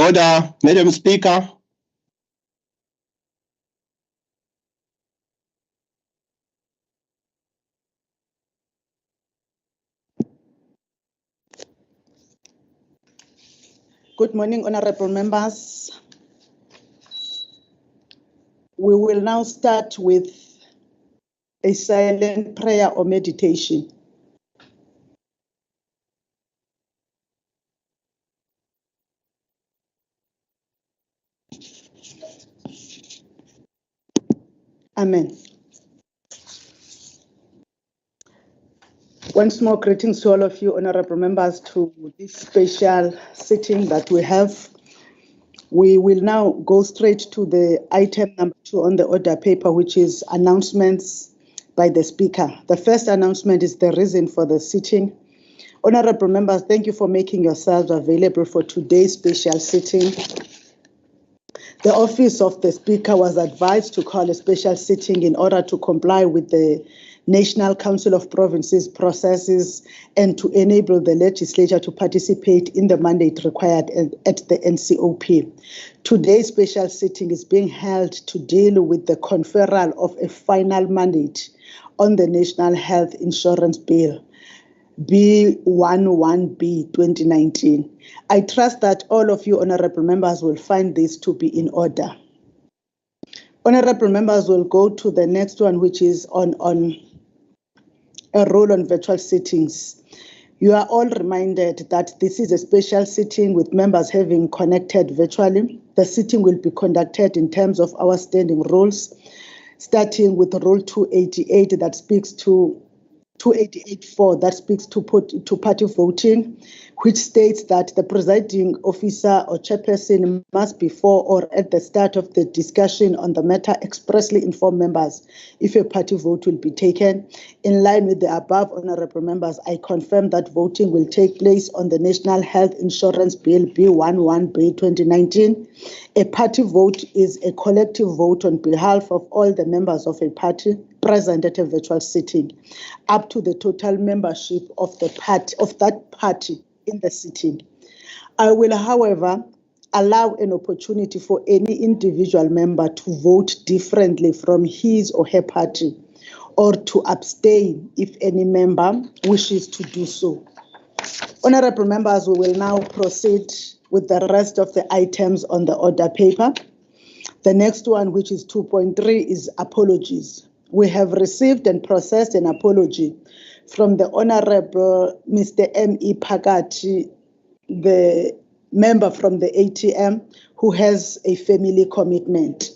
Order, Madam Speaker. Good morning, honorable members. We will now start with a silent prayer or meditation. Amen. Once more, greetings to all of you, honorable members, to this special sitting that we have. We will now go straight to the item number 2 on the order paper, which is announcements by the Speaker. The first announcement is the reason for the sitting. Honorable members, thank you for making yourselves available for today's special sitting. The Office of the Speaker was advised to call a special sitting in order to comply with the National Council of Provinces processes and to enable the Legislature to participate in the mandate required at the NCOP. Today's special sitting is being held to deal with the conferral of a final mandate on the National Health Insurance Bill, B11B 2019. I trust that all of you honorable members will find this to be in order. Honorable members will go to the next one, which is on a role on virtual sittings. You are all reminded that this is a special sitting with members having connected virtually. The sitting will be conducted in terms of our standing rules, starting with Rule 288 that speaks to 288.4 that speaks to party voting, which states that the presiding officer or chairperson must before or at the start of the discussion on the matter expressly inform members if a party vote will be taken. In line with the above, honorable members, I confirm that voting will take place on the National Health Insurance Bill B11B 2019. A party vote is a collective vote on behalf of all the members of a party present at a virtual sitting, up to the total membership of that party in the sitting. I will, however, allow an opportunity for any individual member to vote differently from his or her party, or to abstain if any member wishes to do so. Honorable members, we will now proceed with the rest of the items on the order paper. The next one, which is 2.3, is apologies. We have received and processed an apology from the Honorable Mr. M.E. Phakathi, the member from the ATM, who has a family commitment.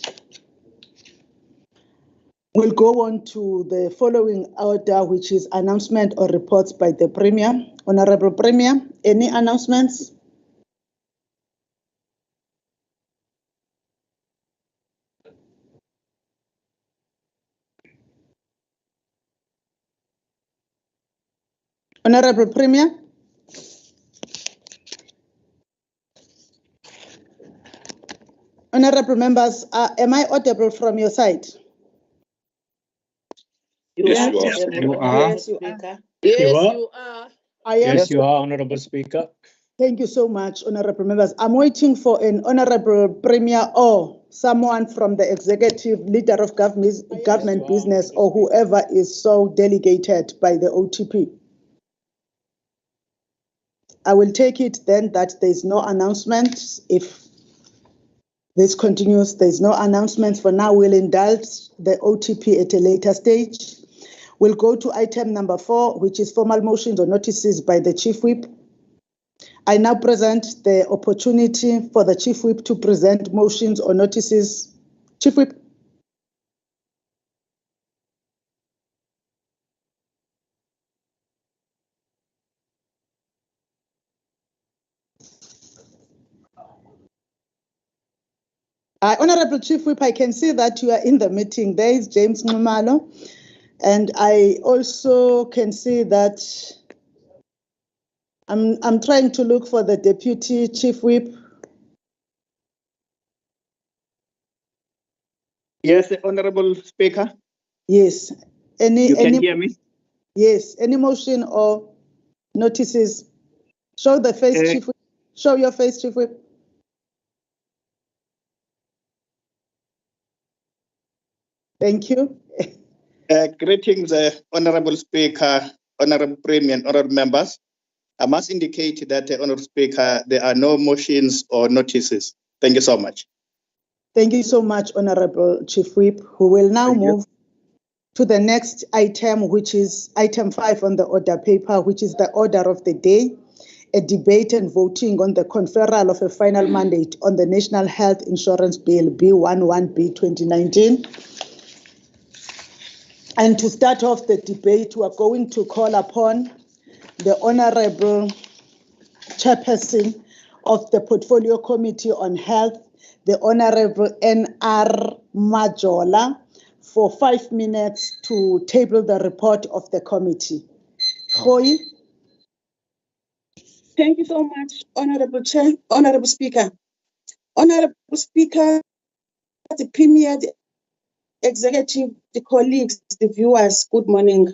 We'll go on to the following order, which is announcement or reports by the Premier. Honorable Premier, any announcements? Honorable Premier? Honorable members, am I audible from your side? Yes, you are. Yes, you are. Yes, you are. Yes, you are, Honorable Speaker. Thank you so much, honorable members. I'm waiting for an honorable Premier or someone from the executive leader of government business or whoever is so delegated by the OTP. I will take it then that there's no announcements. If this continues, there's no announcements for now. We'll indulge the OTP at a later stage. We'll go to item number 4, which is formal motions or notices by the Chief Whip. I now present the opportunity for the Chief Whip to present motions or notices. Chief Whip. Honorable Chief Whip, I can see that you are in the meeting. There is James Ngumalo, and I also can see that I'm trying to look for the Deputy Chief Whip. Yes, Honorable Speaker. Yes. You can hear me? Yes. Any motion or notices? Show the face, Chief Whip. Show your face, Chief Whip. Thank you. Greetings, Honorable Speaker, Honorable Premier, and Honorable members. I must indicate that, Honorable Speaker, there are no motions or notices. Thank you so much. Thank you so much, Honorable Chief Whip, who will now move to the next item, which is item 5 on the order paper, which is the order of the day, a debate and voting on the conferral of a final mandate on the National Health Insurance Bill, B11B 2019. And to start off the debate, we are going to call upon the Honorable Chairperson of the Portfolio Committee on Health, the Honorable N.R. Majola, for 5 minutes to table the report of the committee. Khoi. Thank you so much, Honorable Chair, Honorable Speaker. Honorable Speaker, the Premier, the Executive, the colleagues, the viewers, good morning.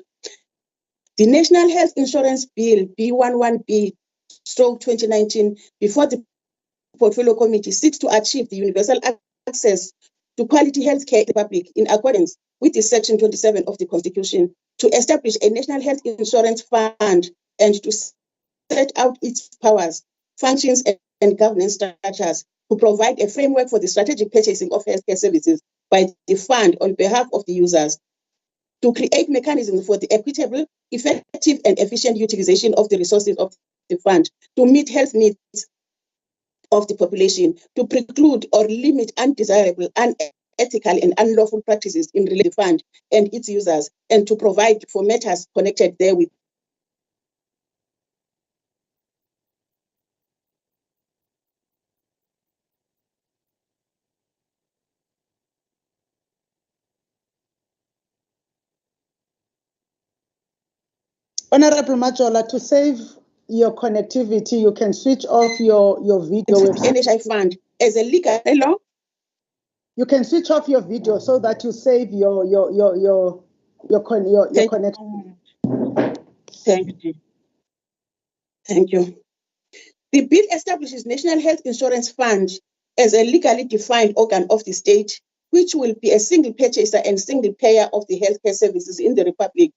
The National Health Insurance Bill, B11B, stroke 2019, before the Portfolio Committee seeks to achieve the universal access to quality health care in the public in accordance with the Section 27 of the Constitution, to establish a National Health Insurance Fund and to set out its powers, functions, and governance structures, to provide a framework for the strategic purchasing of healthcare services by the fund on behalf of the users, to create mechanisms for the equitable, effective, and efficient utilization of the resources of the fund, to meet health needs of the population, to preclude or limit undesirable, unethical, and unlawful practices in relation to the fund and its users, and to provide for matters connected therewith. Honorable Majola, to save your connectivity, you can switch off your video. NHI Fund as a legal. Hello? You can switch off your video so that you save your connection. Thank you. Thank you. The bill establishes National Health Insurance Fund as a legally defined organ of the state, which will be a single purchaser and single payer of the healthcare services in the Republic.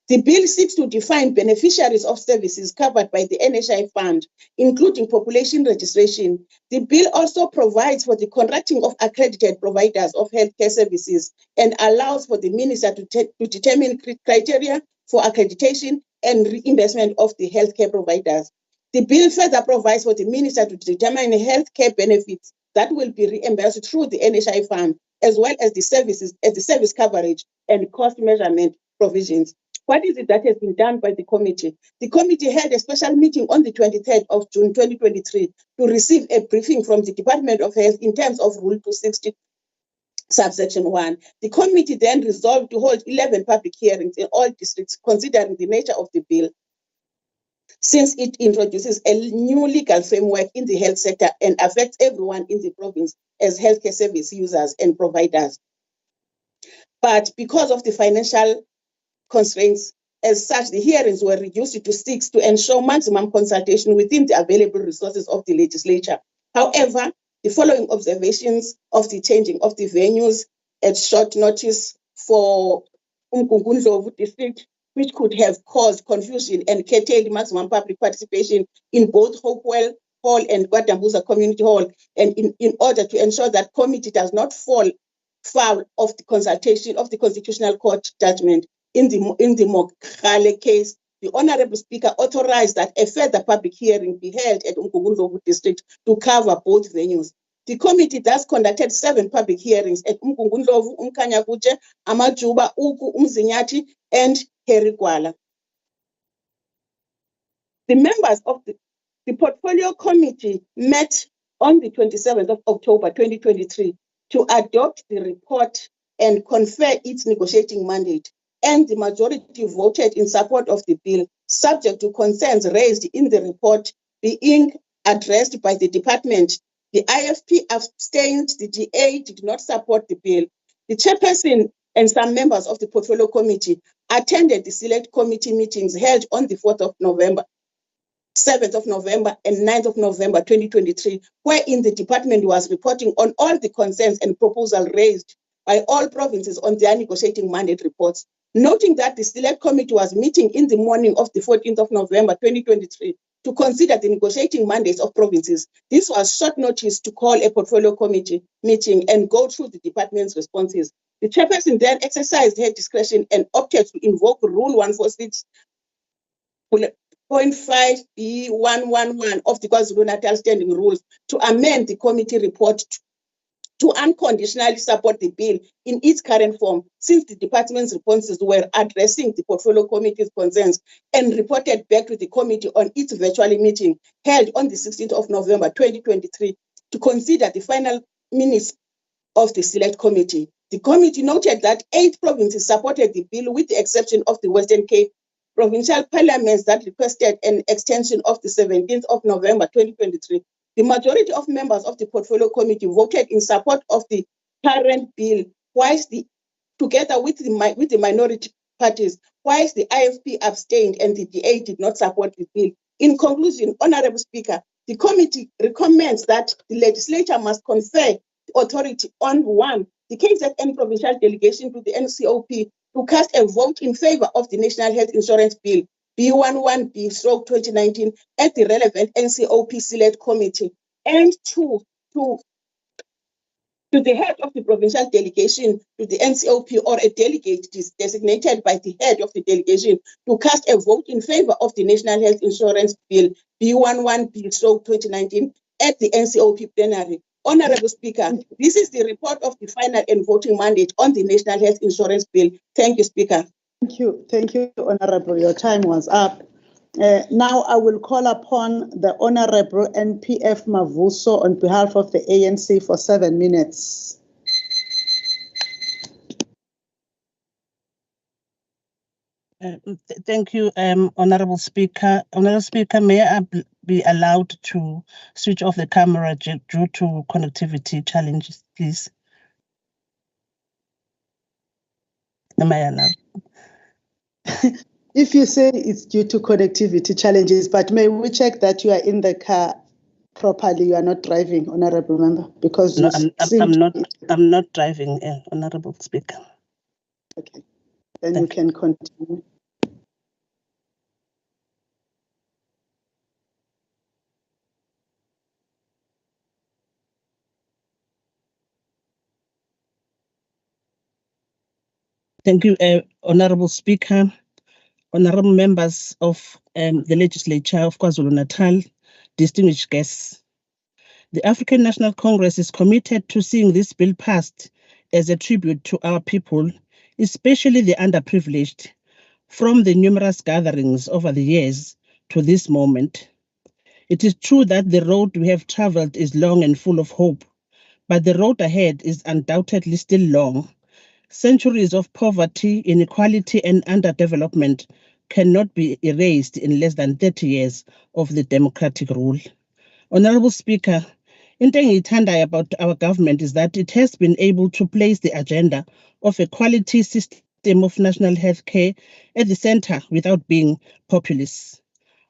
The bill seeks to define beneficiaries of services covered by the NHI Fund, including population registration. The bill also provides for the contracting of accredited providers of healthcare services and allows for the minister to determine criteria for accreditation and reimbursement of the healthcare providers. The bill further provides for the minister to determine healthcare benefits that will be reimbursed through the NHI Fund, as well as the service coverage and cost measurement provisions. What is it that has been done by the committee? The committee held a special meeting on the 23rd of June 2023 to receive a briefing from the Department of Health in terms of Rule 260, subsection 1. The committee then resolved to hold 11 public hearings in all districts, considering the nature of the bill, since it introduces a new legal framework in the health sector and affects everyone in the province as healthcare service users and providers. But because of the financial constraints, as such, the hearings were reduced to 6 to ensure maximum consultation within the available resources of the legislature. However, the following observations of the changing of the venues at short notice for Umgungundlovu district, which could have caused confusion and curtailed maximum public participation in both Hopewell Hall and KwaDambuza Community Hall, and in order to ensure that committee does not fall foul of the consultation of the Constitutional Court judgment in the Mokhale case, the Honorable Speaker authorized that a further public hearing be held at Umgungundlovu district to cover both venues. The committee thus conducted 7 public hearings at Umgungundlovu, Umkhanyakuche, Amajuba, Uku, Umzinyati, and Herikwala. The members of the Portfolio Committee met on the 27th of October 2023 to adopt the report and confer its negotiating mandate, and the majority voted in support of the bill, subject to concerns raised in the report being addressed by the department. The IFP abstained, the DA did not support the bill. The chairperson and some members of the Portfolio Committee attended the select committee meetings held on the 4th of November, 7th of November, and 9th of November 2023, wherein the department was reporting on all the concerns and proposals raised by all provinces on their negotiating mandate reports. Noting that the Select Committee was meeting in the morning of the 14th of November 2023 to consider the negotiating mandates of provinces, this was short notice to call a portfolio committee meeting and go through the department's responses. The chairperson then exercised her discretion and opted to invoke Rule 146.5B111 of the KwaZulu-Natal Standing Rules to amend the committee report to unconditionally support the bill in its current form, since the department's responses were addressing the portfolio committee's concerns and reported back to the committee on its virtual meeting held on the 16th of November 2023 to consider the final minutes of the Select Committee. The committee noted that 8 provinces supported the bill, with the exception of the Western Cape provincial parliaments that requested an extension of the 17th of November 2023. The majority of members of the portfolio committee voted in support of the current bill, whilst together with the minority parties, whilst the IFP abstained and the DA did not support the bill. In conclusion, Honourable Speaker, the committee recommends that the legislature must confer authority on 1, the KZN provincial delegation to the NCOP to cast a vote in favour of the National Health Insurance Bill B11B/2019 at the relevant NCOP Select Committee, and 2, to the head of the provincial delegation to the NCOP or a delegate designated by the head of the delegation to cast a vote in favour of the National Health Insurance Bill B11B/2019 at the NCOP plenary. Honourable Speaker, this is the report of the final and voting mandate on the National Health Insurance Bill. Thank you, Speaker. Thank you, Honourable. Your time was up. Now I will call upon the Honourable NPF Mavuso on behalf of the ANC for 7 minutes. Thank you, Honourable Speaker. Honourable Speaker, may I be allowed to switch off the camera due to connectivity challenges, please? Am I allowed? If you say it's due to connectivity challenges, but may we check that you are in the car properly? You are not driving, Honourable Member, because no, I'm not driving, Honourable Speaker. Okay, then you can continue. Thank you, Honourable Speaker, honourable members of the Legislature of KwaZulu-Natal, distinguished guests. The African National Congress is committed to seeing this bill passed as a tribute to our people, especially the underprivileged, from the numerous gatherings over the years to this moment. It is true that the road we have travelled is long and full of hope, but the road ahead is undoubtedly still long. Centuries of poverty, inequality, and underdevelopment cannot be erased in less than 30 years of the democratic rule. Honourable Speaker, into engiyithandayo about our government is that it has been able to place the agenda of a quality system of national health care at the centre without being populist.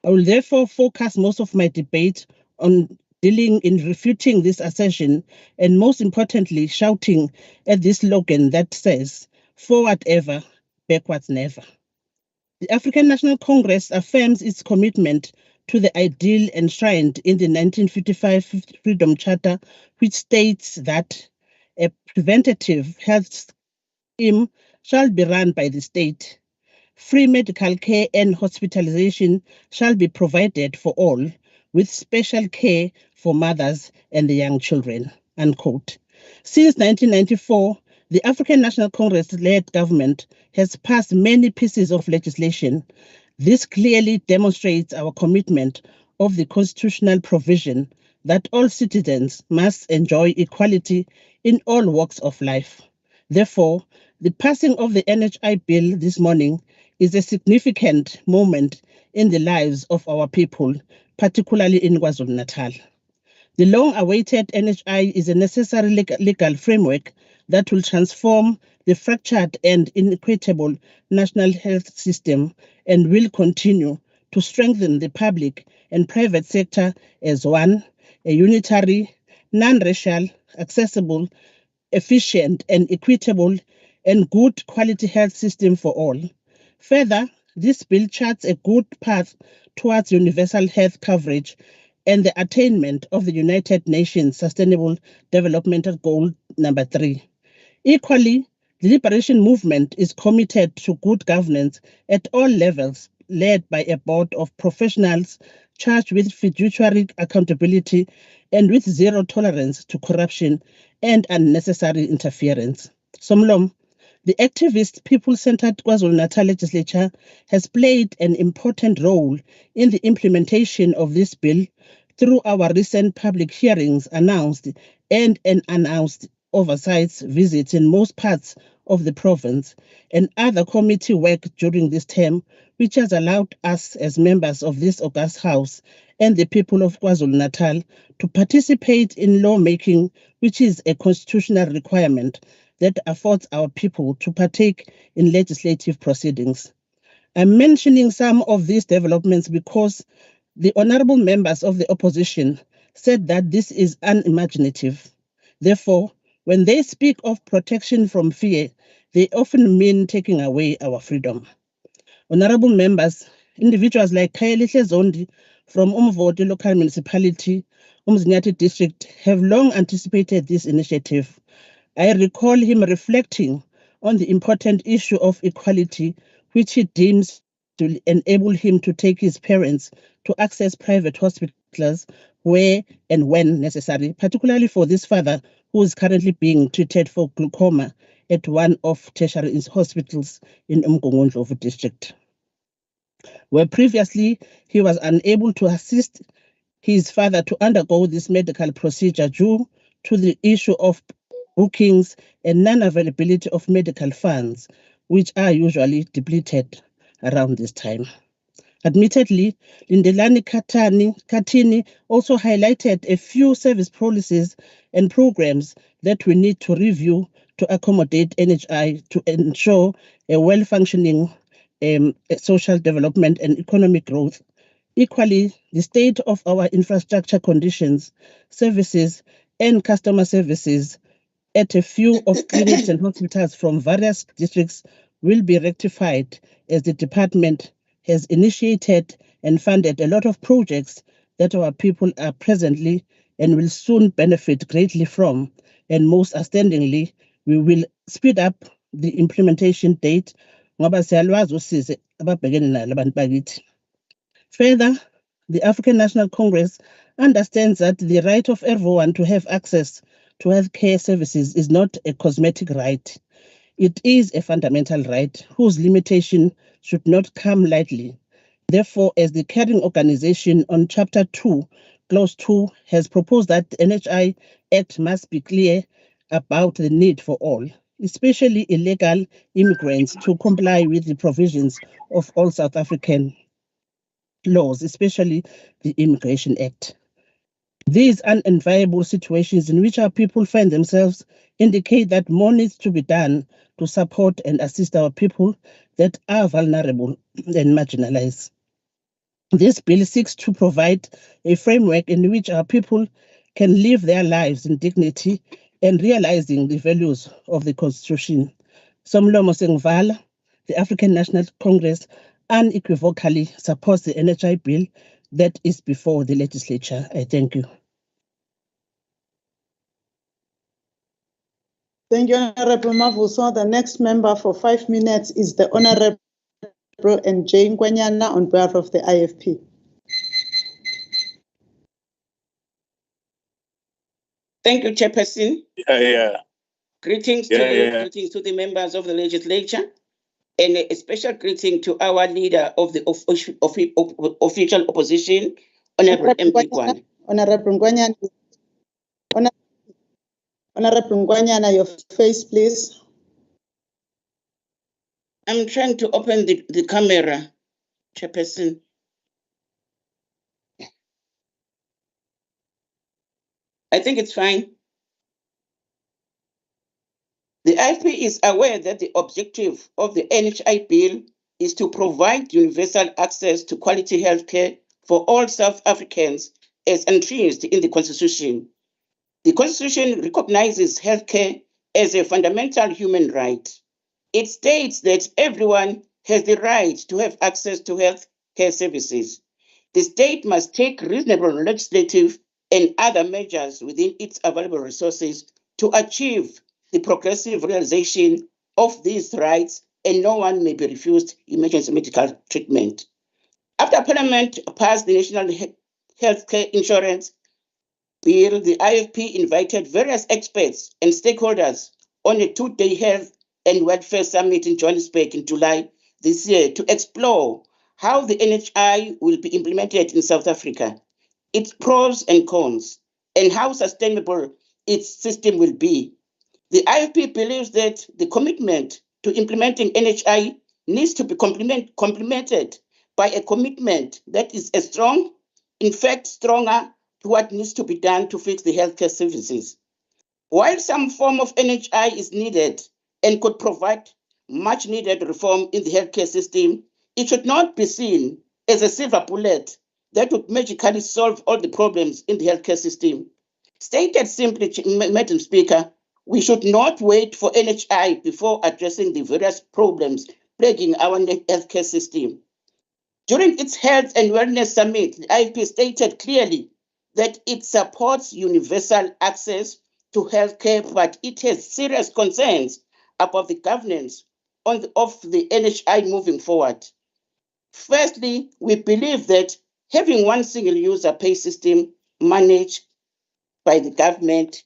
I will therefore focus most of my debate on dealing in refuting this assertion and, most importantly, shouting at this slogan that says, "Forward ever, backwards never." The African National Congress affirms its commitment to the ideal enshrined in the 1955 Freedom Charter, which states that a preventative health scheme shall be run by the state. Free medical care and hospitalization shall be provided for all, with special care for mothers and the young children, unquote. Since 1994, the African National Congress-led government has passed many pieces of legislation. This clearly demonstrates our commitment of the constitutional provision that all citizens must enjoy equality in all walks of life. Therefore, the passing of the NHI bill this morning is a significant moment in the lives of our people, particularly in KwaZulu-Natal. The long-awaited NHI is a necessary legal framework that will transform the fractured and inequitable national health system and will continue to strengthen the public and private sector as one, a unitary, non-racial, accessible, efficient and equitable and good quality health system for all. Further, this bill charts a good path towards universal health coverage and the attainment of the United Nations Sustainable Development Goal number 3. Equally, the liberation movement is committed to good governance at all levels, led by a board of professionals charged with fiduciary accountability and with zero tolerance to corruption and unnecessary interference. Somlom, the activist people-centered KwaZulu-Natal Legislature has played an important role in the implementation of this bill through our recent public hearings announced and unannounced oversight visits in most parts of the province and other committee work during this term, which has allowed us as members of this august house and the people of KwaZulu-Natal to participate in lawmaking, which is a constitutional requirement that affords our people to partake in legislative proceedings. I'm mentioning some of these developments because the honorable members of the opposition said that this is unimaginative. Therefore, when they speak of protection from fear, they often mean taking away our freedom. Honorable members, individuals like Khayelihle Zondi from Umvoti local municipality, Umzinyati district, have long anticipated this initiative. I recall him reflecting on the important issue of equality, which he deems to enable him to take his parents to access private hospitals where and when necessary, particularly for this father who is currently being treated for glaucoma at one of tertiary hospitals in Umgungundlovu district, where previously he was unable to assist his father to undergo this medical procedure due to the issue of bookings and non-availability of medical funds, which are usually depleted around this time. Admittedly, Lindelani Katini also highlighted a few service policies and programs that we need to review to accommodate NHI to ensure a well-functioning social development and economic growth. Equally, the state of our infrastructure conditions, services, and customer services at a few of clinics and hospitals from various districts will be rectified as the department has initiated and funded a lot of projects that our people are presently and will soon benefit greatly from. And most outstandingly, we will speed up the implementation date. Further, the African National Congress understands that the right of everyone to have access to healthcare services is not a cosmetic right. It is a fundamental right whose limitation should not come lightly. Therefore, as the caring organization on Chapter 2, Clause 2 has proposed that the NHI Act must be clear about the need for all, especially illegal immigrants, to comply with the provisions of all South African laws, especially the Immigration Act. These unenviable situations in which our people find themselves indicate that more needs to be done to support and assist our people that are vulnerable and marginalized. This bill seeks to provide a framework in which our people can live their lives in dignity and realizing the values of the Constitution. Somlomo Sengvala, the African National Congress, unequivocally supports the NHI bill that is before the legislature. I thank you. Thank you, Honorable Mavuso. The next member for 5 minutes is the Honorable Jane Kwanyana on behalf of the IFP. Thank you, Chairperson. Greetings to greetings to the members of the legislature, and a special greeting to our leader of the official opposition, Honorable MP Kwan. Honorable Ngwanyana, your face, please. I'm trying to open the camera, Chairperson. I think it's fine. The IFP is aware that the objective of the NHI bill is to provide universal access to quality healthcare for all South Africans as entrenched in the Constitution. The Constitution recognizes healthcare as a fundamental human right. It states that everyone has the right to have access to health care services. The state must take reasonable legislative and other measures within its available resources to achieve the progressive realization of these rights, and no one may be refused emergency medical treatment. After Parliament passed the National Healthcare Insurance Bill, the IFP invited various experts and stakeholders on a two-day health and welfare summit in Johannesburg in July this year to explore how the NHI will be implemented in South Africa, its pros and cons, and how sustainable its system will be. The IFP believes that the commitment to implementing NHI needs to be complemented by a commitment that is as strong, in fact, stronger, to what needs to be done to fix the healthcare services. While some form of NHI is needed and could provide much needed reform in the healthcare system, it should not be seen as a silver bullet that would magically solve all the problems in the healthcare system. Stated simply, Madam Speaker, we should not wait for NHI before addressing the various problems plaguing our healthcare system. During its Health and Wellness Summit, the IFP stated clearly that it supports universal access to healthcare, but it has serious concerns about the governance of the NHI moving forward. Firstly, we believe that having one single user pay system managed by the government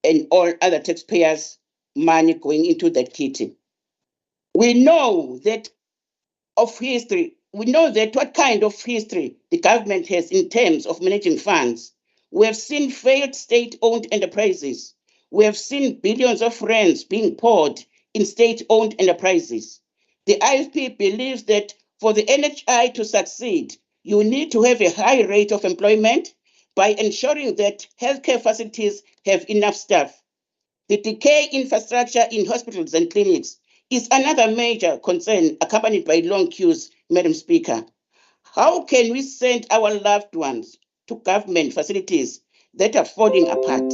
and all other taxpayers' money going into that kitty. We know that what kind of history the government has in terms of managing funds. We have seen failed state-owned enterprises. We have seen billions of rands being poured in state-owned enterprises. The IFP believes that for the NHI to succeed, you need to have a high rate of employment by ensuring that healthcare facilities have enough staff. The decay infrastructure in hospitals and clinics is another major concern, accompanied by long queues, Madam Speaker. How can we send our loved ones to government facilities that are falling apart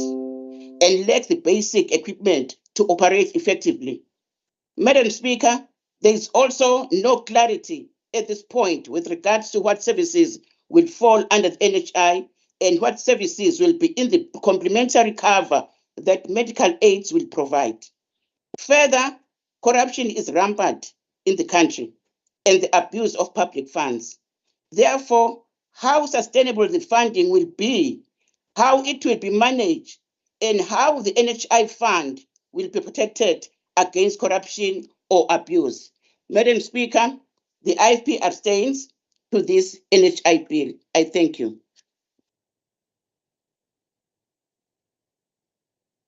and lack the basic equipment to operate effectively? Madam Speaker, there is also no clarity at this point with regards to what services will fall under the NHI and what services will be in the complementary cover that medical aids will provide. Further, corruption is rampant in the country and the abuse of public funds. Therefore, how sustainable the funding will be, how it will be managed, and how the NHI fund will be protected against corruption or abuse. Madam Speaker, the IFP abstains to this NHI bill. I thank you.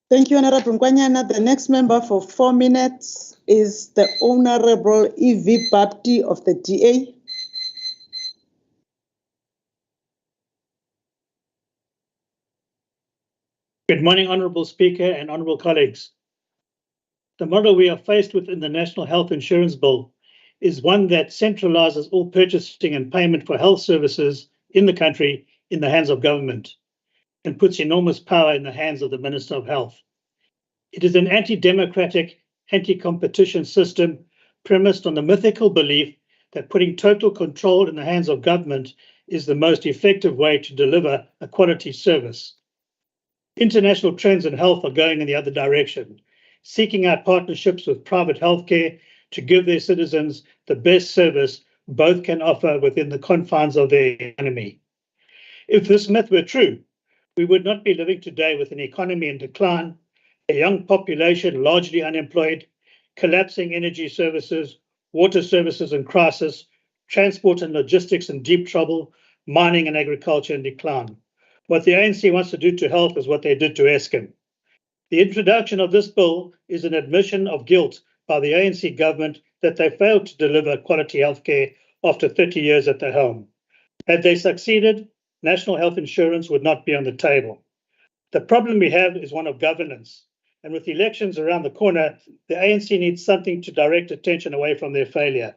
Thank you, Honorable Nkwanyana. The next member for 4 minutes is the Honorable E.V. Bapti of the DA. Good morning, Honourable Speaker and Honourable colleagues. The model we are faced with in the National Health Insurance Bill is one that centralises all purchasing and payment for health services in the country in the hands of government and puts enormous power in the hands of the Minister of Health. It is an anti-democratic, anti-competition system premised on the mythical belief that putting total control in the hands of government is the most effective way to deliver a quality service. International trends in health are going in the other direction, seeking out partnerships with private healthcare to give their citizens the best service both can offer within the confines of their economy. If this myth were true, we would not be living today with an economy in decline, a young population largely unemployed, collapsing energy services, water services in crisis, transport and logistics in deep trouble, mining and agriculture in decline. What the ANC wants to do to health is what they did to Eskom. The introduction of this bill is an admission of guilt by the ANC government that they failed to deliver quality healthcare after 30 years at the helm. Had they succeeded, national health insurance would not be on the table. The problem we have is one of governance. And with elections around the corner, the ANC needs something to direct attention away from their failure.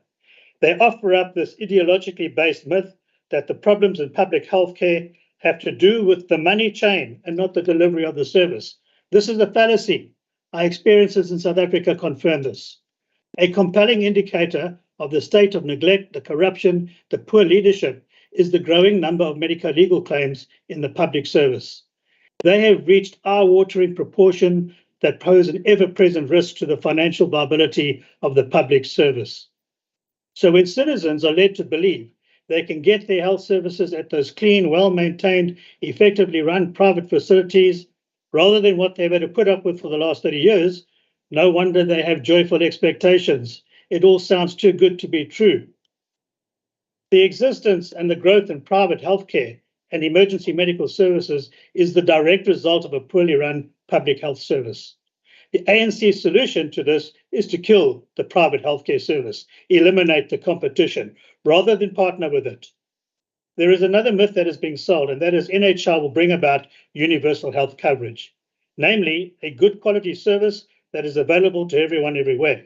They offer up this ideologically based myth that the problems in public health care have to do with the money chain and not the delivery of the service. This is a fallacy. Our experiences in South Africa confirm this. A compelling indicator of the state of neglect, the corruption, the poor leadership is the growing number of medical legal claims in the public service. They have reached eye-watering proportion that pose an ever-present risk to the financial viability of the public service. So when citizens are led to believe they can get their health services at those clean, well-maintained, effectively run private facilities, rather than what they've had to put up with for the last 30 years, no wonder they have joyful expectations. It all sounds too good to be true. The existence and the growth in private healthcare and emergency medical services is the direct result of a poorly run public health service. The ANC solution to this is to kill the private healthcare service, eliminate the competition, rather than partner with it. There is another myth that is being sold, and that is NHI will bring about universal health coverage, namely a good quality service that is available to everyone everywhere.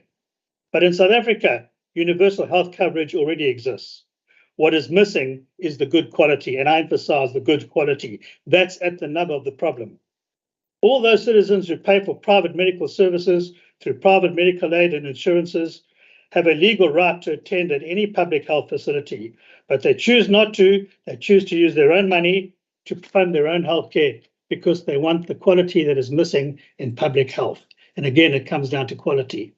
But in South Africa, universal health coverage already exists. What is missing is the good quality, and I emphasize the good quality. That's at the nub of the problem. All those citizens who pay for private medical services through private medical aid and insurances have a legal right to attend at any public health facility, but they choose not to. They choose to use their own money to fund their own health care because they want the quality that is missing in public health. And again, it comes down to quality.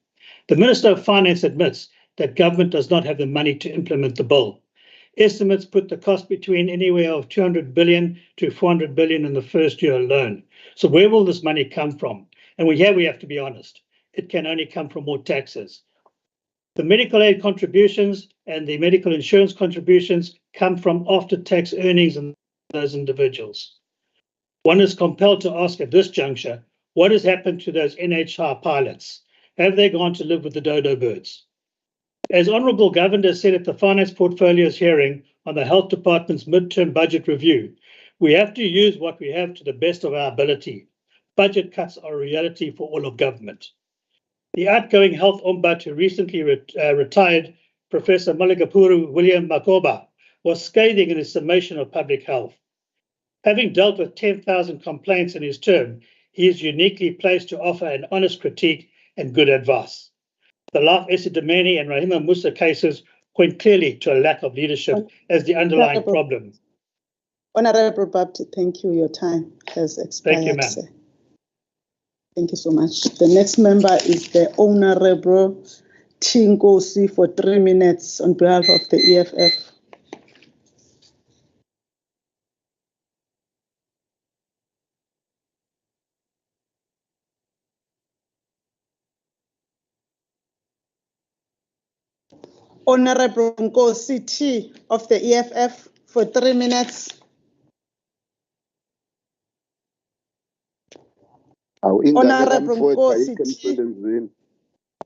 The Minister of Finance admits that government does not have the money to implement the bill. Estimates put the cost between anywhere of 200 billion to 400 billion in the first year alone. So where will this money come from? And we have to be honest. It can only come from more taxes. The medical aid contributions and the medical insurance contributions come from after-tax earnings in those individuals. One is compelled to ask at this juncture, what has happened to those NHI pilots? Have they gone to live with the dodo birds? As Honourable Governor said at the Finance Portfolios hearing on the Health Department's midterm budget review, we have to use what we have to the best of our ability. Budget cuts are a reality for all of government. The outgoing health ombud who recently retired, Professor Malagapuru William Makoba, was scathing in his summation of public health. Having dealt with 10,000 complaints in his term, he is uniquely placed to offer an honest critique and good advice. The Life Esidimeni and Rahima Musa cases point clearly to a lack of leadership as the underlying problem. Honourable Bapti, thank you. Your time has expired. Thank you, ma'am. Thank you so much. The next member is the Honourable Tinkosi for 3 minutes on behalf of the EFF. Honourable Nkosi T of the EFF for 3 minutes. Honourable Nkosi T.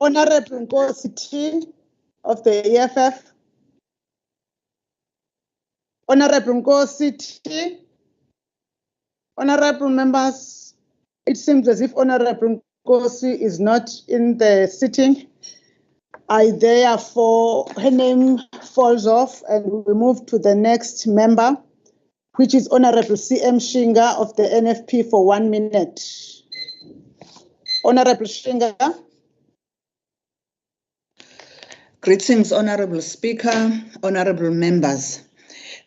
Honourable Nkosi T of the EFF. Honourable Nkosi T. Honourable members, it seems as if Honourable Nkosi is not in the sitting. I therefore, her name falls off and we move to the next member, which is Honourable C.M. Shinga of the NFP for 1 minute. Honourable Shinga. Greetings, Honourable Speaker, Honourable members.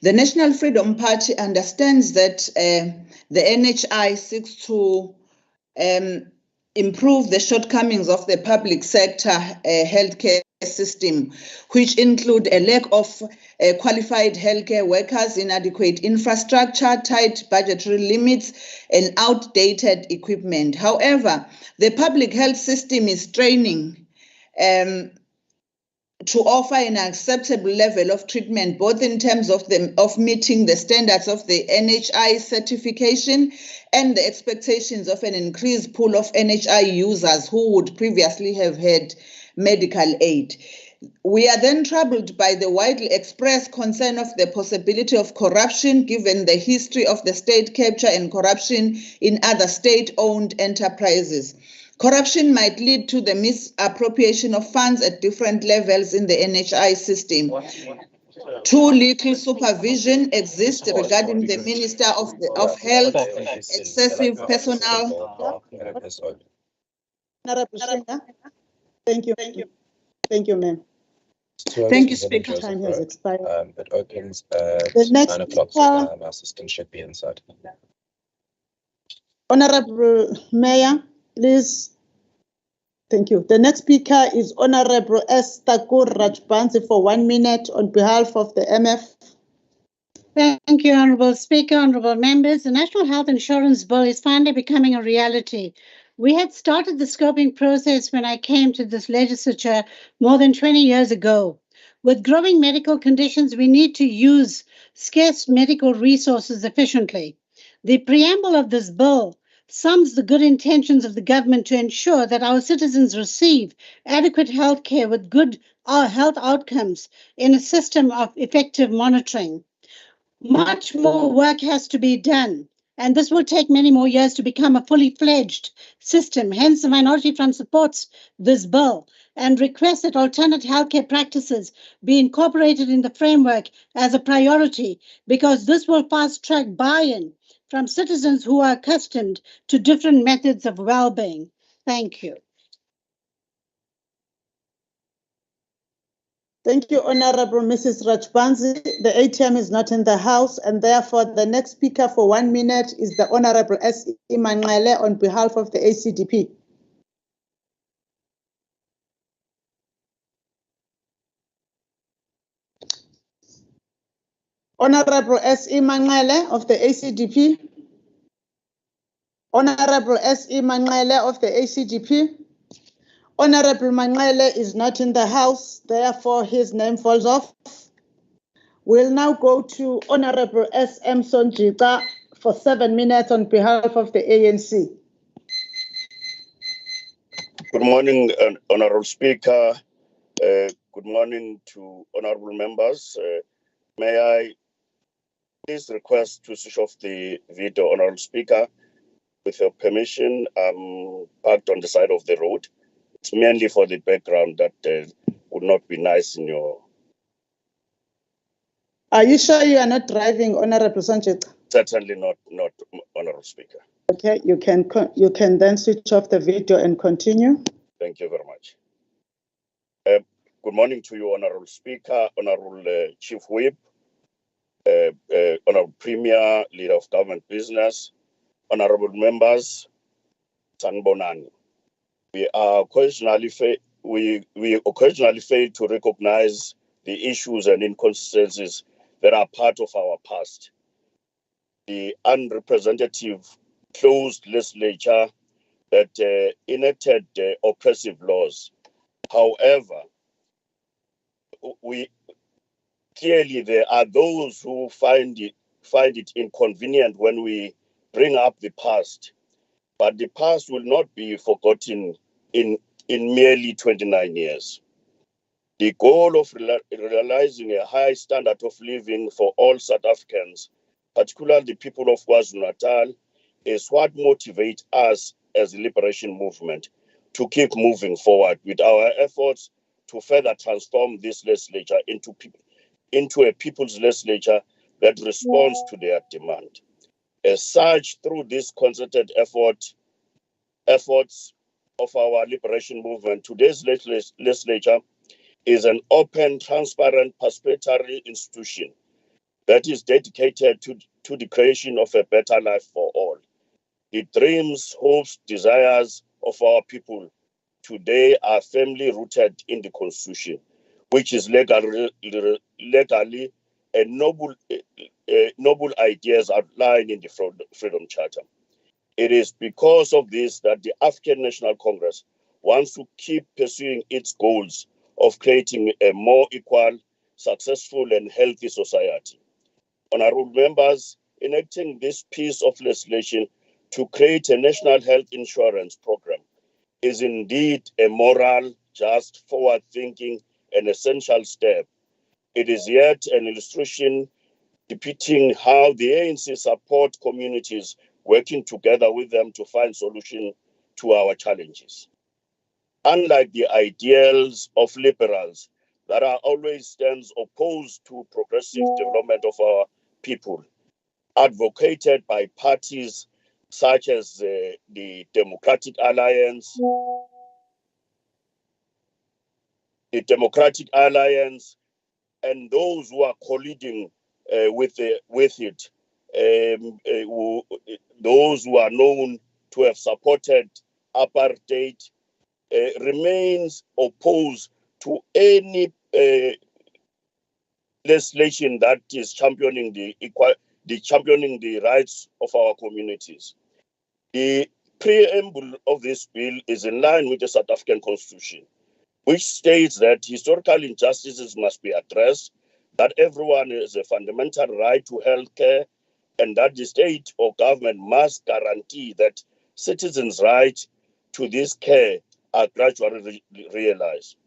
The National Freedom Party understands that the NHI seeks to improve the shortcomings of the public sector healthcare system, which include a lack of qualified healthcare workers, inadequate infrastructure, tight budgetary limits, and outdated equipment. However, the public health system is straining to offer an acceptable level of treatment, both in terms of meeting the standards of the NHI certification and the expectations of an increased pool of NHI users who would previously have had medical aid. We are then troubled by the widely expressed concern of the possibility of corruption, given the history of the state capture and corruption in other state-owned enterprises. Corruption might lead to the misappropriation of funds at different levels in the NHI system. Too little supervision exists regarding the Minister of Health, excessive personnel. Honorable Shenga. Thank you. Thank you, ma'am. Thank you, Speaker. Time has expired. It opens at The next 9 o'clock, so speaker- my assistant should be inside. Honorable Mayor, please. Thank you. The next speaker is Honorable Esther Rajbansi for 1 minute on behalf of the MF. Thank you, Honourable Speaker, honourable members. The National Health Insurance Bill is finally becoming a reality. We had started the scoping process when I came to this legislature more than 20 years ago. With growing medical conditions, we need to use scarce medical resources efficiently. The preamble of this bill sums the good intentions of the government to ensure that our citizens receive adequate health care with good health outcomes in a system of effective monitoring. Much more work has to be done, and this will take many more years to become a fully fledged system. Hence, the Minority Front supports this bill and requests that alternate healthcare practices be incorporated in the framework as a priority, because this will fast-track buy-in from citizens who are accustomed to different methods of well-being. Thank you. Thank you, Honorable Mrs. Rajbansi. The ATM is not in the house, and therefore the next speaker for 1 minute is the Honorable S. Manqele on behalf of the ACDP. Honorable S. Manqele of the ACDP. Honorable S. Manqele of the ACDP. Honorable Manqele is not in the house, therefore his name falls off. We'll now go to Honorable S.M. Sonjika for 7 minutes on behalf of the ANC. Good morning, Honorable Speaker. Good morning to honorable members. May I please request to switch off the video, Honorable Speaker? With your permission, I'm parked on the side of the road. It's mainly for the background that would not be nice in your... Are you sure you are not driving, Honorable Sonjika? Certainly not, Honorable Speaker. Okay, you can then switch off the video and continue. Thank you very much. Good morning to you, Honorable Speaker, Honorable Chief Whip, Honorable Premier, Leader of Government Business, Honorable Members, Sanbonani. We occasionally fail to recognize the issues and inconsistencies that are part of our past. The unrepresentative closed legislature that enacted oppressive laws. However, clearly there are those who find it inconvenient when we bring up the past, but the past will not be forgotten in merely 29 years. The goal of realizing a high standard of living for all South Africans, particularly the people of KwaZulu-Natal, is what motivates us as a liberation movement to keep moving forward with our efforts to further transform this legislature into a people's legislature that responds to their demand. As such, through this concerted efforts of our liberation movement, today's legislature is an open, transparent, participatory institution that is dedicated to the creation of a better life for all. The dreams, hopes, desires of our people today are firmly rooted in the Constitution, which is legally and noble ideas outlined in the Freedom Charter. It is because of this that the African National Congress wants to keep pursuing its goals of creating a more equal, successful, and healthy society. Honorable members, enacting this piece of legislation to create a national health insurance program is indeed a moral, just, forward-thinking, and essential step. It is yet an illustration depicting how the ANC support communities working together with them to find solutions to our challenges. Unlike the ideals of liberals that are always stands opposed to progressive development of our people, advocated by parties such as the Democratic Alliance, the Democratic Alliance, and those who are colluding with it, those who are known to have supported apartheid, remains opposed to any legislation that is championing the rights of our communities. The preamble of this bill is in line with the South African Constitution, which states that historical injustices must be addressed, that everyone has a fundamental right to health care, and that the state or government must guarantee that citizens' rights to this care are gradually realized.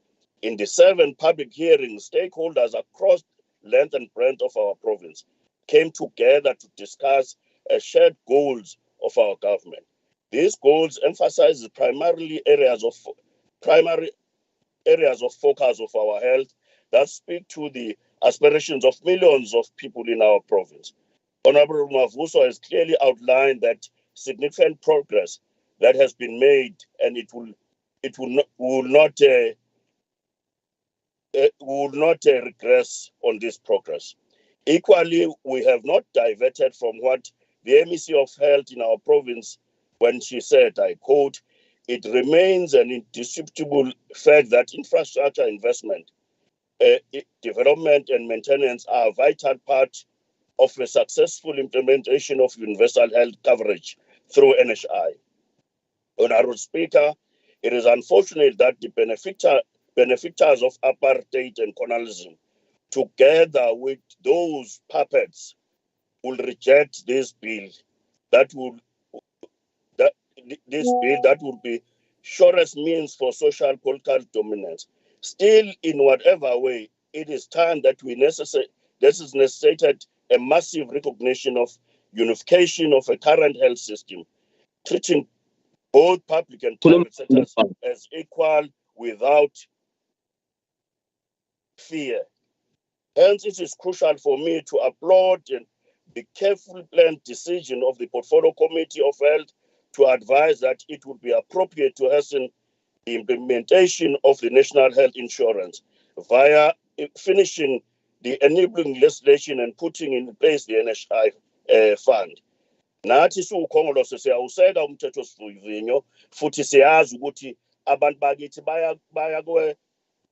In the 7 public hearings, stakeholders across length and breadth of our province came together to discuss shared goals of our government. These goals emphasize primary areas of focus of our health that speak to the aspirations of millions of people in our province. Honorable Mavuso has clearly outlined that significant progress that has been made, and it will not regress on this progress. Equally, we have not diverted from what the MEC of Health in our province, when she said, I quote, "It remains an indisputable fact that infrastructure investment, development and maintenance are a vital part of a successful implementation of universal health coverage through NHI. Honorable Speaker, it is unfortunate that the benefactors of apartheid and colonialism, together with those puppets, will reject this bill that will be surest means for social political dominance. Still, in whatever way, it is time that this is necessitated a massive recognition of unification of a current health system, treating both public and private sectors as equal without fear. Hence, it is crucial for me to applaud the carefully planned decision of the Portfolio Committee of Health to advise that it would be appropriate to hasten the implementation of the National Health Insurance via finishing the enabling legislation and putting in place the NHI fund. Nathi siwukhongolose siyawuseka umthetho sivivinyo futhi siyazi ukuthi abantu bakithi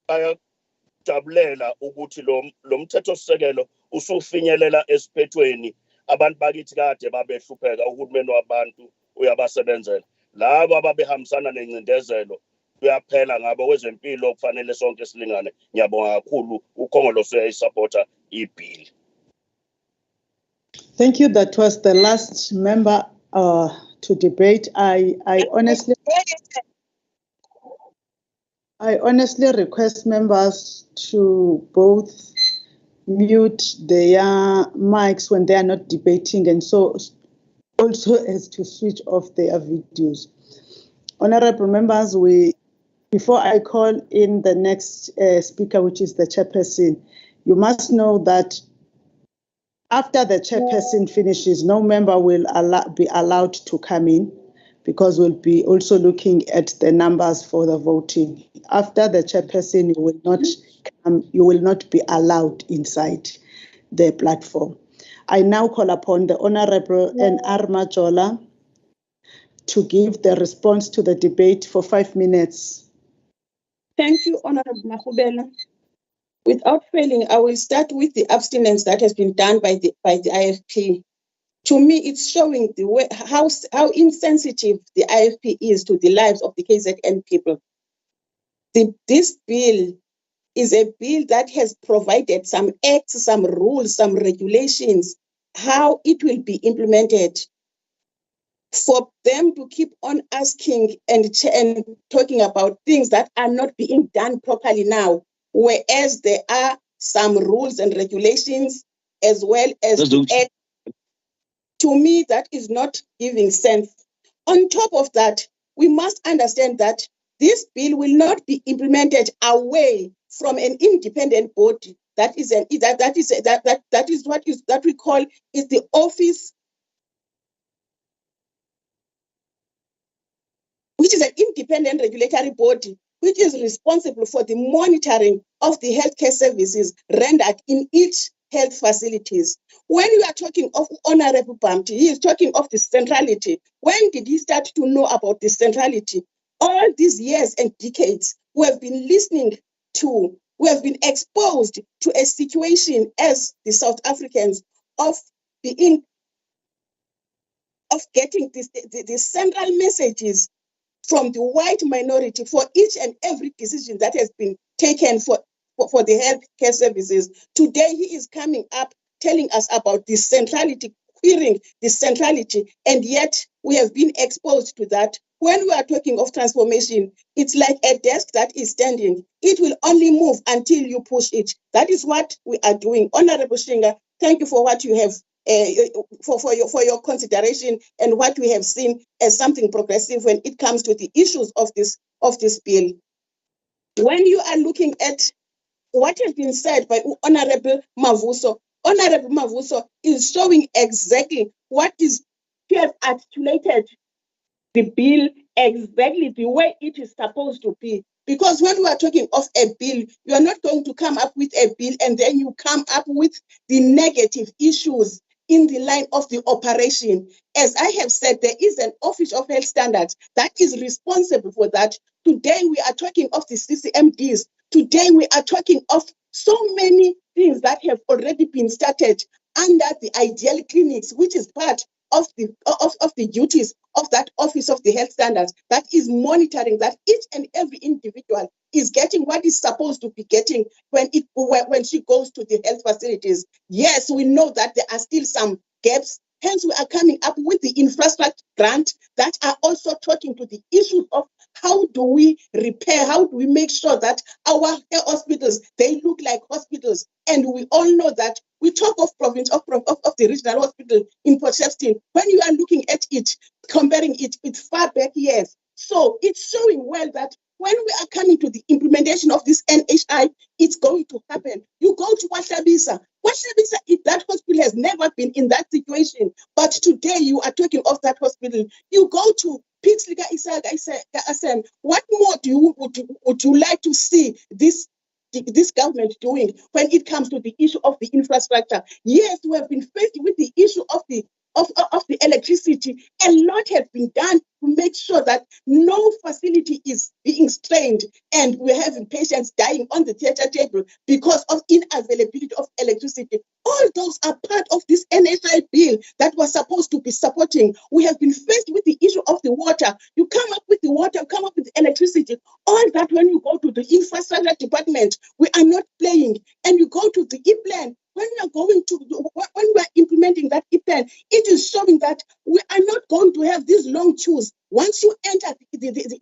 bayajabulela ukuthi lo mthetho sisekelo usufinyelela esiphethweni. Abantu bakithi kade babehlupheka uhulumeni wabantu uyabasebenzela. Labo ababehambisana nencindezelo kuyaphela ngabo kwezempilo kufanele sonke silingane. Ngiyabonga kakhulu ukhongolose uyayisupporta ibill. Thank you. That was the last member to debate. I honestly request members to both mute their mics when they are not debating, and so also as to switch off their videos. Honorable members, before I call in the next speaker, which is the chairperson, you must know that after the chairperson finishes, no member will be allowed to come in, because we'll be also looking at the numbers for the voting. After the chairperson, you will not be allowed inside the platform. I now call upon the Honorable N.R. Majola to give the response to the debate for 5 minutes. Thank you, Honorable Mahubela. Without failing, I will start with the abstinence that has been done by the IFP. To me, it's showing the way how insensitive the IFP is to the lives of the KZN people. This bill is a bill that has provided some acts, some rules, some regulations, how it will be implemented. For them to keep on asking and talking about things that are not being done properly now, whereas there are some rules and regulations as well as acts. To me, that is not giving sense. On top of that, we must understand that this bill will not be implemented away from an independent body. That is what we call is the office, which is an independent regulatory body which is responsible for the monitoring of the healthcare services rendered in each health facilities. When you are talking of Honorable Bamti, he is talking of the centrality. When did he start to know about the centrality? All these years and decades, we have been listening to, we have been exposed to a situation as the South Africans of getting the central messages from the white minority for each and every decision that has been taken for the healthcare services. Today, he is coming up telling us about the centrality, querying the centrality, and yet we have been exposed to that. When we are talking of transformation, it's like a desk that is standing. It will only move until you push it. That is what we are doing. Honorable Shinga, thank you for what you have for your consideration and what we have seen as something progressive when it comes to the issues of this bill. When you are looking at what has been said by Honorable Mavuso is showing exactly what is he has articulated the bill exactly the way it is supposed to be. Because when we are talking of a bill, you are not going to come up with a bill and then you come up with the negative issues in the line of the operation. As I have said, there is an Office of Health Standards that is responsible for that. Today, we are talking of the CCMDs. Today, we are talking of so many things that have already been started under the ideal clinics, which is part of the duties of that Office of the Health Standards that is monitoring that each and every individual is getting what is supposed to be getting when she goes to the health facilities. Yes, we know that there are still some gaps. Hence, we are coming up with the infrastructure grant that are also talking to the issue of how do we repair, how do we make sure that our hospitals, they look like hospitals. And we all know that we talk of province of the regional hospital in Port Shepstone. When you are looking at it, comparing it with far back years. So it's showing well that when we are coming to the implementation of this NHI, it's going to happen. You go to Wahlabisa. That hospital has never been in that situation. But today you are talking of that hospital. You go to Pixlika Isaga. What more would you like to see this government doing when it comes to the issue of the infrastructure? Yes, we have been faced with the issue of the electricity. A lot has been done to make sure that no facility is being strained and we're having patients dying on the theater table because of inavailability of electricity. All those are part of this NHI bill that was supposed to be supporting. We have been faced with the issue of the water. You come up with the water, come up with the electricity. All that when you go to the infrastructure department, we are not playing. And you go to the e-plan. When we are implementing that e-plan, it is showing that we are not going to have these long queues. Once you enter the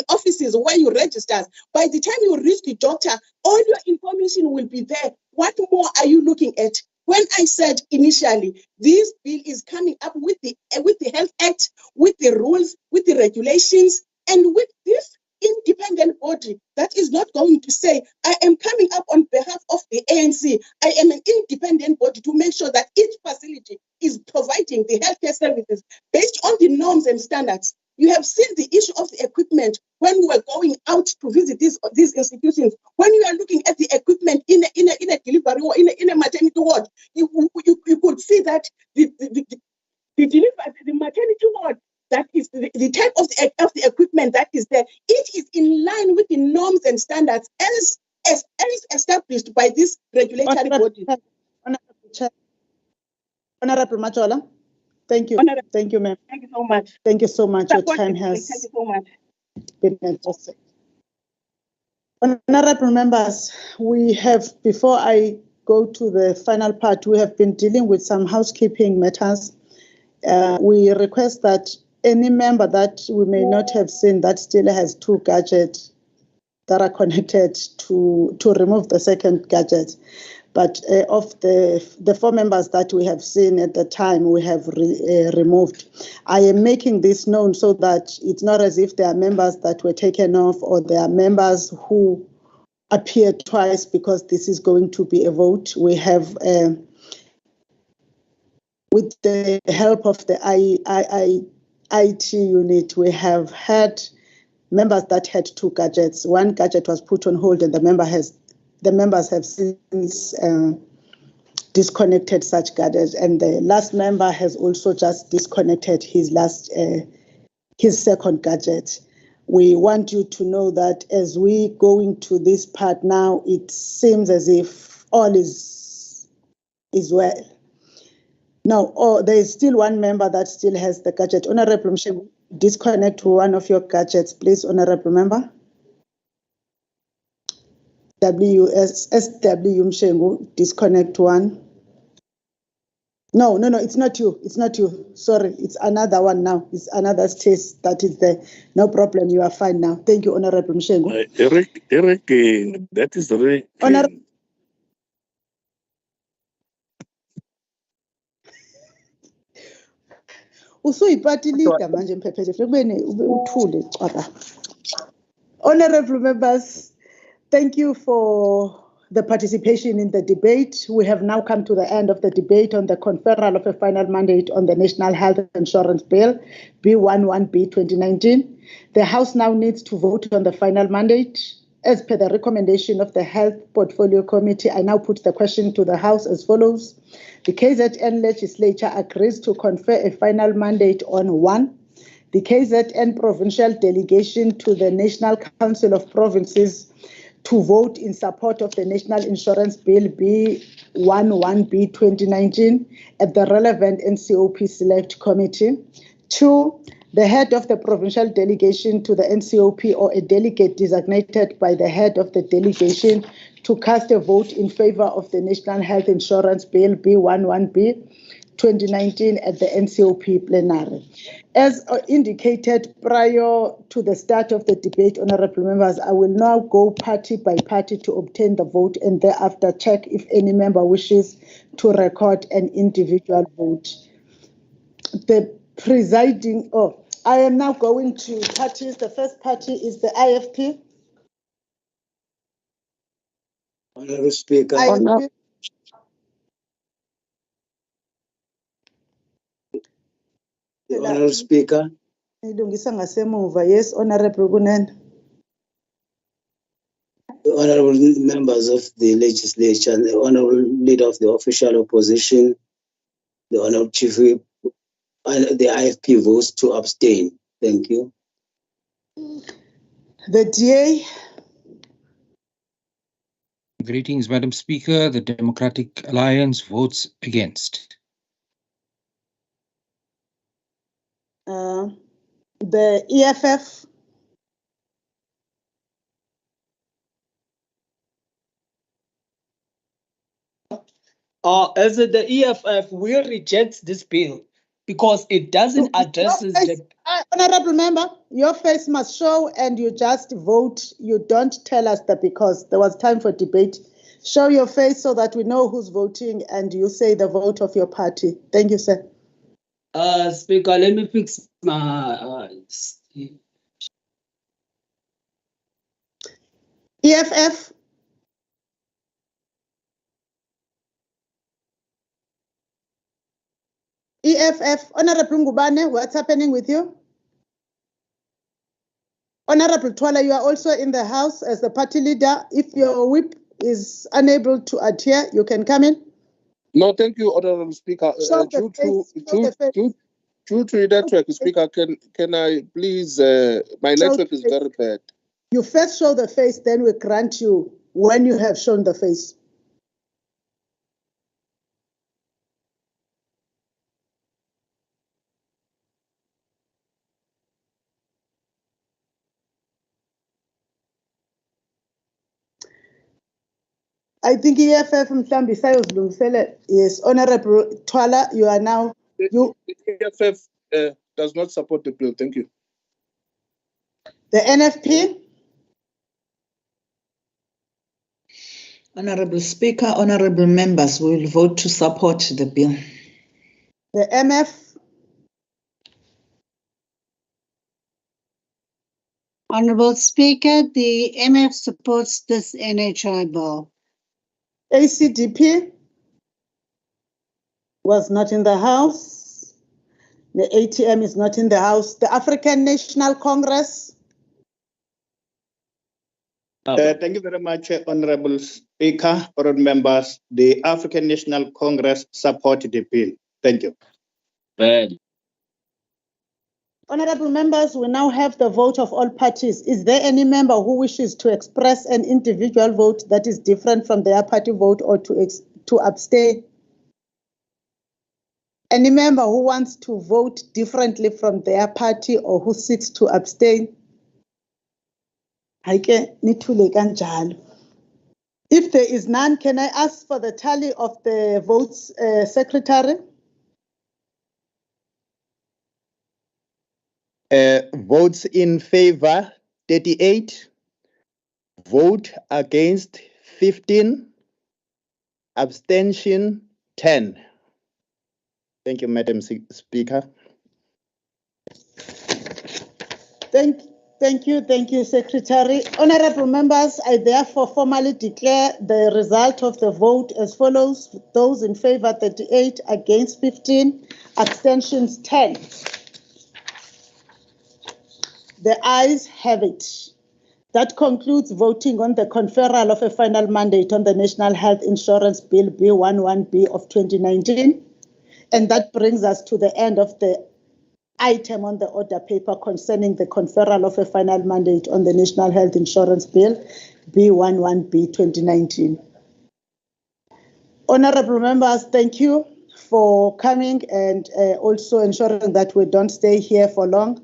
offices where you register, by the time you reach the doctor, all your information will be there. What more are you looking at? When I said initially, this bill is coming up with the Health Act, with the rules, with the regulations, and with this independent body that is not going to say, I am coming up on behalf of the ANC. I am an independent body to make sure that each facility is providing the healthcare services based on the norms and standards. You have seen the issue of the equipment when we were going out to visit these institutions. When you are looking at the equipment in a delivery or in a maternity ward, you could see that the maternity ward, that is the type of the equipment that is there, it is in line with the norms and standards as established by this regulatory body. Honorable Majola, thank you. Thank you, ma'am. Thank you so much. Thank you so much. Your time has Thank you so much. been exhausted. Honorable members, we have, before I go to the final part, we have been dealing with some housekeeping matters. We request that any member that we may not have seen that still has two gadgets that are connected to remove the second gadget. But of the 4 members that we have seen at the time, we have removed. I am making this known so that it's not as if there are members that were taken off or there are members who appear twice, because this is going to be a vote. We have, with the help of the IT unit, we have had members that had 2 gadgets. 1 gadget was put on hold, and the members have since disconnected such gadgets. And the last member has also just disconnected his second gadget. We want you to know that as we go into this part now, it seems as if all is well. Now, there is still 1 member that still has the gadget. Honorable Mshengu, disconnect one of your gadgets, please, Honorable Member. SW Mshengu, disconnect one. No, it's not you. It's not you. Sorry, it's another one now. It's another stage that is there. No problem. You are fine now. Thank you, Honorable Mshengu. Eric, that is very. Usuyipatilika manje mphephethe kubene uthule cwaka. Honorable members, thank you for the participation in the debate. We have now come to the end of the debate on the conferral of a final mandate on the National Health Insurance Bill, B11B 2019. The House now needs to vote on the final mandate. As per the recommendation of the Health Portfolio Committee, I now put the question to the House as follows. The KZN Legislature agrees to confer a final mandate on 1. The KZN Provincial Delegation to the National Council of Provinces to vote in support of the National Insurance Bill B11B 2019 at the relevant NCOP Select Committee. 2. The head of the provincial delegation to the NCOP or a delegate designated by the head of the delegation to cast a vote in favor of the National Health Insurance Bill B11B 2019 at the NCOP plenary. As indicated prior to the start of the debate, honorable members, I will now go party by party to obtain the vote and thereafter check if any member wishes to record an individual vote. The presiding, I am now going to parties. The first party is the IFP. Honorable Speaker. IFP. Honorable Speaker. Yes, Honorable Gunen. Honorable members of the legislature, the Honorable Leader of the official opposition, the Honorable Chief Whip, and the IFP votes to abstain. Thank you. The DA. Greetings, Madam Speaker. The Democratic Alliance votes against. The EFF. As the EFF, we reject this bill because it doesn't address the... Honorable member, your face must show and you just vote. You don't tell us that because there was time for debate. Show your face so that we know who's voting and you say the vote of your party. Thank you, sir. Speaker, let me fix my... EFF. EFF, Honorable Ngubane, what's happening with you? Honorable Twala, you are also in the House as the party leader. If your whip is unable to adhere, you can come in. No, thank you, Honorable Speaker. Due to network, Speaker, can I please, my network is very bad. You first show the face, then we grant you when you have shown the face. I think EFF mhlambi sayozilungisela. Yes, Honorable Twala, you are now. The EFF does not support the bill. Thank you. The NFP. Honorable Speaker, honorable members, we will vote to support the bill. The MF. Honorable Speaker, the MF supports this NHI bill. ACDP was not in the House. The ATM is not in the house. The African National Congress. Thank you very much, Honorable Speaker, honourable members. The African National Congress support the bill. Thank you. Honourable members, we now have the vote of all parties. Is there any member who wishes to express an individual vote that is different from their party vote or to abstain? Any member who wants to vote differently from their party or who seeks to abstain? If there is none, can I ask for the tally of the votes, Secretary? Votes in favor, 38. Vote against, 15. Abstention, 10. Thank you, Madam Speaker. Thank you, Secretary. Honourable members, I therefore formally declare the result of the vote as follows. Those in favour, 38, against 15, abstentions 10. The ayes have it. That concludes voting on the conferral of a final mandate on the National Health Insurance Bill B11B of 2019. And that brings us to the end of the item on the order paper concerning the conferral of a final mandate on the National Health Insurance Bill B11B 2019. Honourable members, thank you for coming and also ensuring that we don't stay here for long.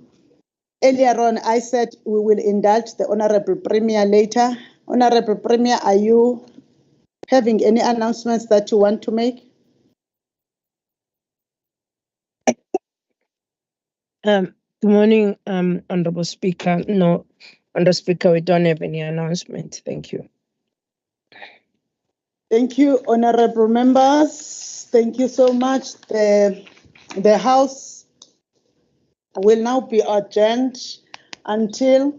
Earlier on, I said we will indulge the Honourable Premier later. Honourable Premier, are you having any announcements that you want to make? Good morning, Honourable Speaker. No, Honourable Speaker, we don't have any announcement. Thank you. Thank you, honourable members. Thank you so much. The House will now be adjourned until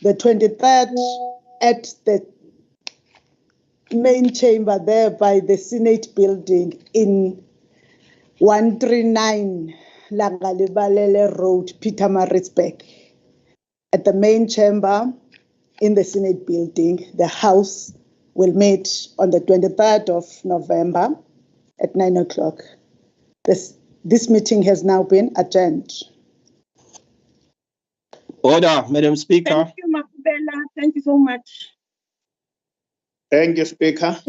the 23rd at the main chamber there by the Senate building in 139 Langalibalele Road, Pietermaritzburg. At the main chamber in the Senate building, the House will meet on the 23rd of November at 9 o'clock. This meeting has now been adjourned. Order, Madam Speaker. Thank you, Makubela. Thank you so much. Thank you, Speaker.